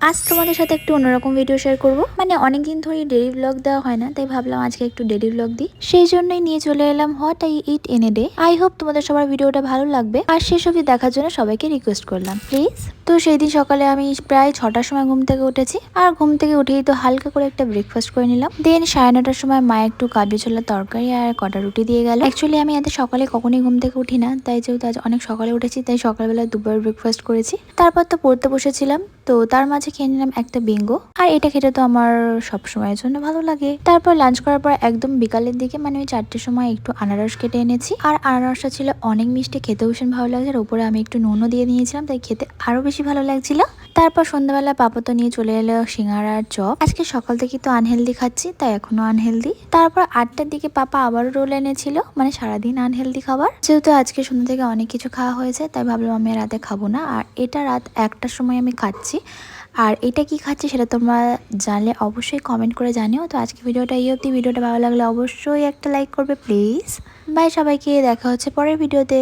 আজ তোমাদের সাথে একটু অন্যরকম ভিডিও শেয়ার করব। মানে অনেকদিন ধরে ডেইলি ব্লগ দেওয়া হয় না, তাই ভাবলাম আজকে একটু ডেইলি ব্লগ দিই। সেই জন্যই নিয়ে চলে এলাম what I it in a day. I hope তোমাদের সবার ভিডিওটা ভালো লাগবে, আর শেষ অবধি দেখার জন্য সবাইকে রিকোয়েস্ট করলাম প্লিজ। তো সেই দিন সকালে আমি প্রায় 6টার সময় ঘুম থেকে উঠেছি, আর ঘুম থেকে উঠেই তো হালকা করে একটা ব্রেকফাস্ট করে নিলাম। দেন 9:30টার সময় মা একটু কাবলি ছোলার তরকারি আর কটা রুটি দিয়ে গেল। অ্যাকচুয়ালি আমি এত সকালে কখনোই ঘুম থেকে উঠি না, তাই যেহেতু আজ অনেক সকালে উঠেছি, তাই সকালবেলা দুবার ব্রেকফাস্ট করেছি। তারপর তো পড়তে বসেছিলাম, তো তার মাঝে খেয়ে নিলাম একটা বিঙ্গো, আর এটা খেতে তো আমার সব সময়ের জন্য ভালো লাগে। তারপর লাঞ্চ করার পর একদম বিকালের দিকে মানে ওই 4টের সময় একটু আনারস কেটে এনেছি, আর আনারসটা ছিল অনেক মিষ্টি, খেতে ভীষণ ভালো লাগছে। আর উপরে আমি একটু নুনও দিয়ে নিয়েছিলাম, তাই খেতে আরো বেশি ভালো লাগছিল। তারপর সন্ধ্যাবেলা পাপা তো নিয়ে চলে এলো সিঙ্গারা আর চপ। আজকে সকাল থেকে তো আনহেলদি খাচ্ছি, তাই এখনো আনহেলদি। তারপর 8টার দিকে পাপা আবারও রোল এনেছিল, মানে সারাদিন আনহেলদি খাবার। যেহেতু আজকে সন্ধ্যা থেকে অনেক কিছু খাওয়া হয়েছে, তাই ভাবলাম আমি রাতে খাবো না, আর এটা রাত 1টার সময় আমি খাচ্ছি। আর এটা কি খাচ্ছি সেটা তোমরা জানলে অবশ্যই কমেন্ট করে জানিও। তো আজকে ভিডিওটা এই অবধি। ভিডিওটা ভালো লাগলে অবশ্যই একটা লাইক করবে প্লিজ। বাই সবাইকে, দেখা হচ্ছে পরের ভিডিওতে।